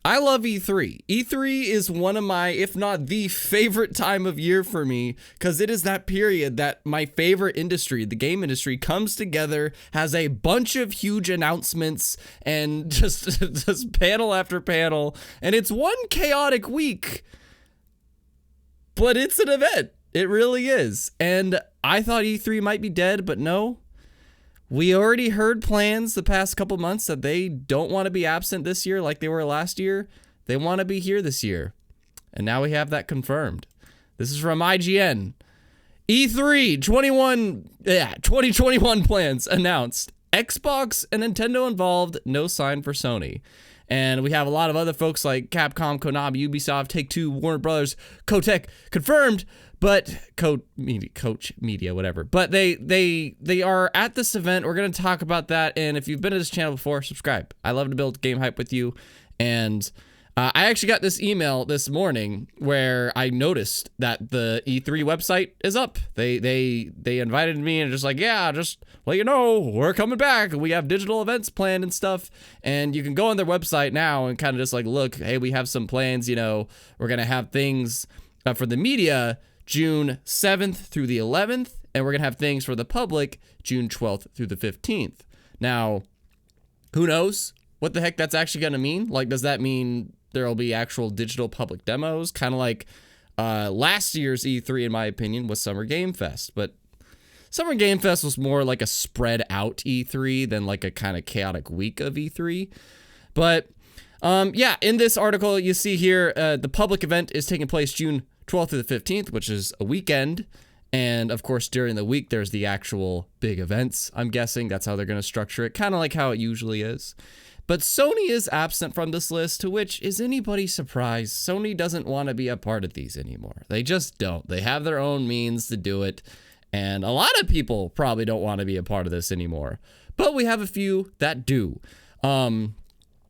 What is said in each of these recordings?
I love E3. E3 is one of my, if not the favorite time of year for me, because it is that period that my favorite industry, the game industry, comes together, has a bunch of huge announcements, and just panel after panel, and it's one chaotic week, but it's an event. It really is. And I thought E3 might be dead, but no. We already heard plans the past couple months that they don't want to be absent this year like they were last year. They want to be here this year. And now we have that confirmed. This is from IGN. E3 2021 plans announced. Xbox and Nintendo involved, no sign for Sony. And we have a lot of other folks like Capcom, Konami, Ubisoft, Take-Two, Warner Brothers, Kotick confirmed, but Coach Media, whatever. But they are at this event. We're going to talk about that. And if you've been to this channel before, subscribe. I love to build game hype with you. And I actually got this email this morning where I noticed that the E3 website is up. They invited me and just like, yeah, just let you know, we're coming back. We have digital events planned and stuff. And you can go on their website now and kind of just like, look, hey, we have some plans, you know, we're going to have things for the media June 7th through the 11th, and we're going to have things for the public June 12th through the 15th. Now, who knows what the heck that's actually going to mean? Like, does that mean there'll be actual digital public demos? Kind of like last year's E3, in my opinion, was Summer Game Fest. But Summer Game Fest was more like a spread out E3 than like a kind of chaotic week of E3. But yeah, in this article, you see here, the public event is taking place June 12th through the 15th, which is a weekend. And of course, during the week, there's the actual big events. I'm guessing that's how they're going to structure it, kind of like how it usually is. But Sony is absent from this list, to which, is anybody surprised? Sony doesn't want to be a part of these anymore. They just don't. They have their own means to do it. And a lot of people probably don't want to be a part of this anymore. But we have a few that do.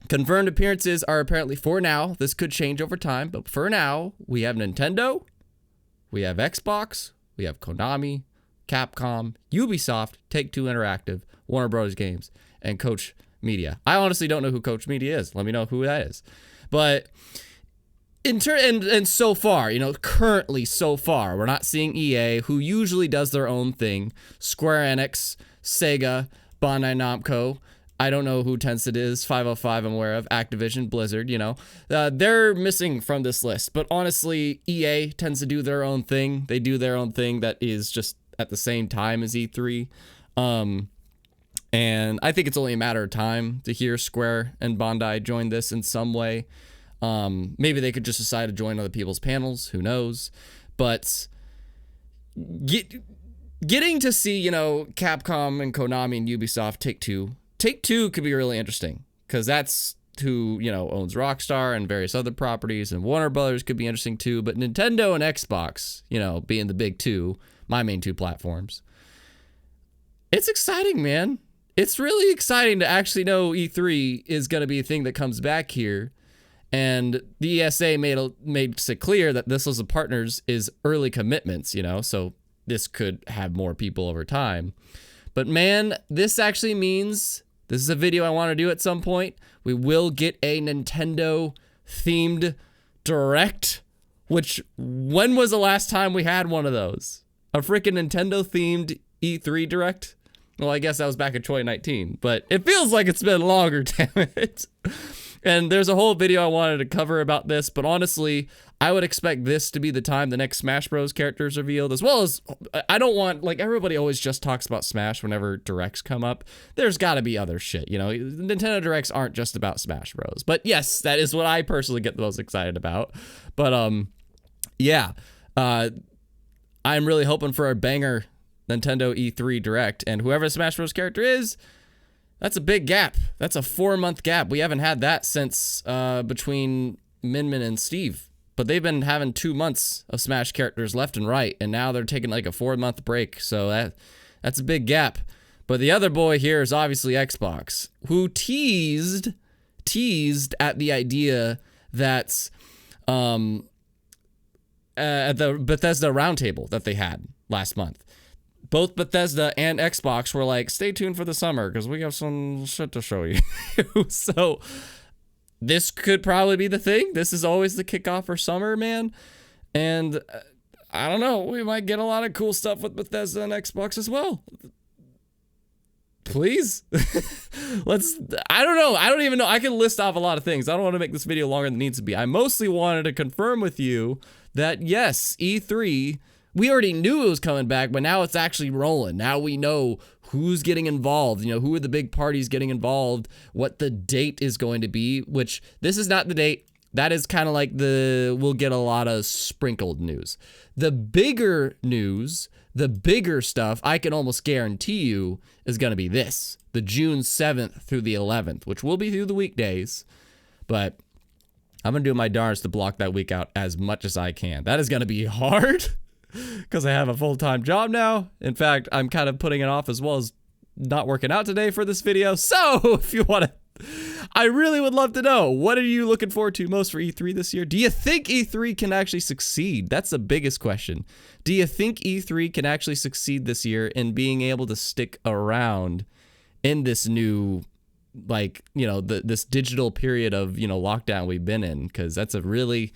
Confirmed appearances are apparently, for now, this could change over time, but for now, we have Nintendo, we have Xbox, we have Konami, Capcom, Ubisoft, Take-Two Interactive, Warner Bros. Games, and Coach Media. I honestly don't know who Coach Media is. Let me know who that is. But and so far, you know, currently so far, we're not seeing EA, who usually does their own thing, Square Enix, Sega, Bandai Namco. I don't know who Tencent is, 505 I'm aware of, Activision, Blizzard, you know. They're missing from this list. But honestly, EA tends to do their own thing. They do their own thing that is just at the same time as E3. And I think it's only a matter of time to hear Square and Bandai join this in some way. Maybe they could just decide to join other people's panels. Who knows? But getting to see, you know, Capcom and Konami and Ubisoft Take-Two could be really interesting, because that's who, you know, owns Rockstar and various other properties, and Warner Brothers could be interesting too, but Nintendo and Xbox, you know, being the big two, my main two platforms. It's exciting, man. It's really exciting to actually know E3 is going to be a thing that comes back here, and the ESA made it clear that this list of partners is early commitments, you know, so this could have more people over time. But man, this actually means, this is a video I want to do at some point, we will get a Nintendo-themed Direct, which, when was the last time we had one of those? A freaking Nintendo-themed E3 Direct? Well, I guess that was back in 2019, but it feels like it's been longer, damn it. And there's a whole video I wanted to cover about this, but honestly, I would expect this to be the time the next Smash Bros. Character is revealed, as well as, I don't want, like, everybody always just talks about Smash whenever Directs come up. There's got to be other shit, you know? Nintendo Directs aren't just about Smash Bros. But yes, that is what I personally get the most excited about. But, yeah. I'm really hoping for a banger Nintendo E3 Direct, and whoever the Smash Bros. Character is, that's a big gap. That's a 4-month gap. We haven't had that since between Min and Steve. But they've been having 2 months of Smash characters left and right, and now they're taking like a 4-month break. So that's a big gap. But the other boy here is obviously Xbox, who teased at the idea that at the Bethesda roundtable that they had last month. Both Bethesda and Xbox were like, stay tuned for the summer because we have some shit to show you. So this could probably be the thing. This is always the kickoff for summer, man. And I don't know, we might get a lot of cool stuff with Bethesda and Xbox as well. Please. I don't know. I don't even know. I can list off a lot of things. I don't want to make this video longer than it needs to be. I mostly wanted to confirm with you that yes, E3, we already knew it was coming back, but now it's actually rolling. Now we know who's getting involved, you know, who are the big parties getting involved, what the date is going to be, which this is not the date. That is kind of like we'll get a lot of sprinkled news. The bigger news, the bigger stuff, I can almost guarantee you is going to be this, the June 7th through the 11th, which will be through the weekdays, but I'm going to do my darndest to block that week out as much as I can. That is going to be hard because I have a full-time job now. In fact, I'm kind of putting it off as well as not working out today for this video. So if you want to, I really would love to know, what are you looking forward to most for E3 this year? Do you think E3 can actually succeed? That's the biggest question. Do you think E3 can actually succeed this year in being able to stick around in this new, like, you know, this digital period of, you know, lockdown we've been in? Because that's a really,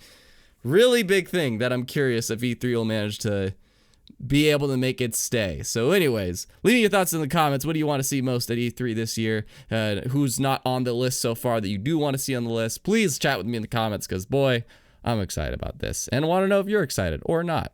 really big thing that I'm curious if E3 will manage to be able to make it stay. So anyways, leave me your thoughts in the comments. What do you want to see most at E3 this year? Who's not on the list so far that you do want to see on the list? Please chat with me in the comments because, boy, I'm excited about this and want to know if you're excited or not.